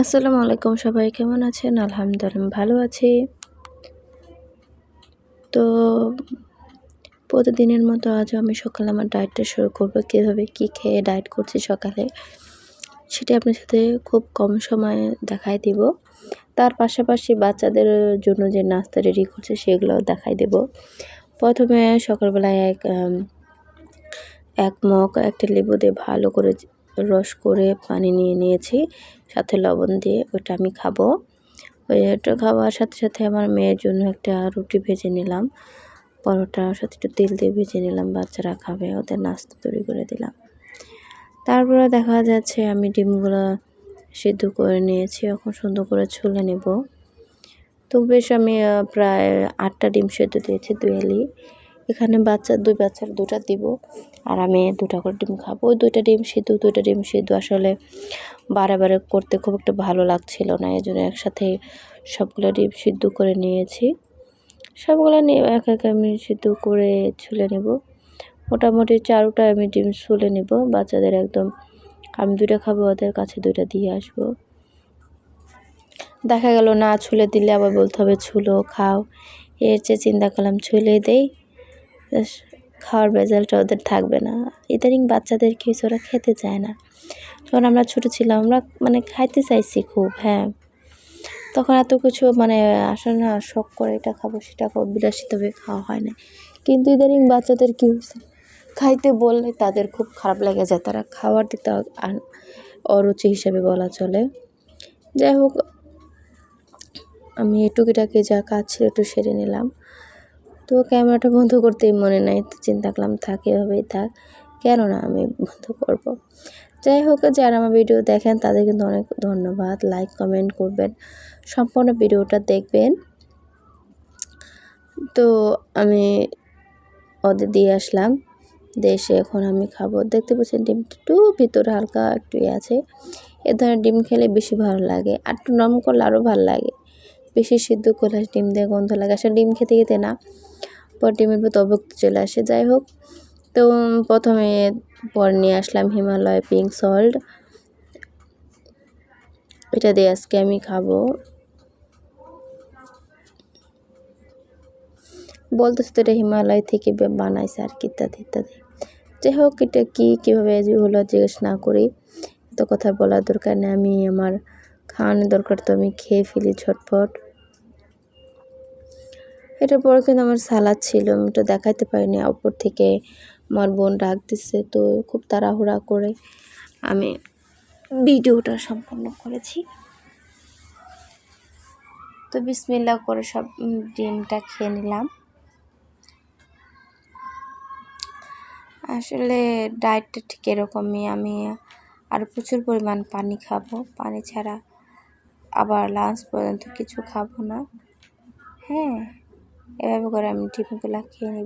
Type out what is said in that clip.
আসসালামু আলাইকুম, সবাই কেমন আছেন? আলহামদুলিল্লাহ ভালো আছি। তো প্রতিদিনের মতো আজও আমি সকালে আমার ডায়েটটা শুরু করব। কীভাবে কী খেয়ে ডায়েট করছি সকালে, সেটা আপনার সাথে খুব কম সময়ে দেখাই দিব। তার পাশাপাশি বাচ্চাদের জন্য যে নাস্তা রেডি করছি সেগুলোও দেখাই দেব। প্রথমে সকালবেলায় এক মগ একটা লেবু দিয়ে ভালো করে রস করে পানি নিয়েছি, সাথে লবণ দিয়ে ওটা আমি খাবো। ওইটা খাওয়ার সাথে সাথে আমার মেয়ের জন্য একটা রুটি ভেজে নিলাম, পরোটার সাথে একটু তেল দিয়ে ভেজে নিলাম, বাচ্চারা খাবে, ওদের নাস্তা তৈরি করে দিলাম। তারপরে দেখা যাচ্ছে আমি ডিমগুলো সিদ্ধ করে নিয়েছি, এখন সুন্দর করে ছুলে নেব। তো বেশ আমি প্রায় 8টা ডিম সেদ্ধ দিয়েছি, 2 হালি। এখানে বাচ্চার 2টা দিব, আর আমি 2টা করে ডিম খাবো। ওই 2টা ডিম সিদ্ধ আসলে বারে করতে খুব একটা ভালো লাগছিল না, এই জন্য একসাথে সবগুলো ডিম সিদ্ধ করে নিয়েছি। সবগুলো নিয়ে এক আমি সিদ্ধ করে ছুলে নেব। মোটামুটি 4টা আমি ডিম ছুলে নেব। বাচ্চাদের একদম আমি 2টা খাবো, ওদের কাছে 2টা দিয়ে আসবো। দেখা গেল না ছুলে দিলে আবার বলতে হবে ছুলো খাও, এর চেয়ে চিন্তা করলাম ছুলেই দেই, খাওয়ার ভেজালটা ওদের থাকবে না। ইদানিং বাচ্চাদের কিছু ওরা খেতে চায় না। যখন আমরা ছোটো ছিলাম আমরা খাইতে চাইছি খুব, হ্যাঁ, তখন এত কিছু আসলে না শখ করে এটা খাবো সেটা খাবো, বিলাসিতভাবে খাওয়া হয় না। কিন্তু ইদানিং বাচ্চাদের কী হয়েছে, খাইতে বললে তাদের খুব খারাপ লেগে যায়, তারা খাওয়ার দিতে অরুচি হিসেবে বলা চলে। যাই হোক, আমি টুকিটাকি যা কাজ ছিল একটু সেরে নিলাম। তো ক্যামেরাটা বন্ধ করতেই মনে নাই, তো চিন্তা করলাম থাক, এভাবেই থাক, কেন না আমি বন্ধ করব। যাই হোক, যারা আমার ভিডিও দেখেন তাদের কিন্তু অনেক ধন্যবাদ। লাইক কমেন্ট করবেন, সম্পূর্ণ ভিডিওটা দেখবেন। তো আমি ওদের দিয়ে আসলাম, দেশে এখন আমি খাবো। দেখতে পাচ্ছেন ডিমটা একটু ভিতরে হালকা একটু আছে, এ ধরনের ডিম খেলে বেশি ভালো লাগে, আর একটু নরম করলে আরও ভালো লাগে। বেশি সিদ্ধ করলে ডিম দিয়ে গন্ধ লাগে, আসলে ডিম খেতে না পর ডিমের প্রতি অভুক্ত চলে আসে। যাই হোক, তো প্রথমে নিয়ে আসলাম হিমালয় পিঙ্ক সল্ট, এটা দিয়ে আজকে আমি খাবো। বলতেছে তো এটা হিমালয় থেকে বানাইছে আর কি, ইত্যাদি ইত্যাদি। যাই হোক, এটা কীভাবে হলো জিজ্ঞেস না করি, এত কথা বলার দরকার নেই। আমি আমার খাওয়ানোর দরকার, তো আমি খেয়ে ফেলি ঝটপট। এটার পর কিন্তু আমার সালাদ ছিল, আমি ওটা দেখাইতে পারিনি, উপর থেকে আমার বোন ডাক দিচ্ছে, তো খুব তাড়াহুড়া করে আমি ভিডিওটা সম্পন্ন করেছি। তো বিসমিল্লাহ করে সব ডিমটা খেয়ে নিলাম। আসলে ডায়েটটা ঠিক এরকমই, আমি আরও প্রচুর পরিমাণ পানি খাবো, পানি ছাড়া আবার লাঞ্চ পর্যন্ত কিছু খাবো না। হ্যাঁ, এভাবে করে আমি ডিমগুলো খেয়ে নিব।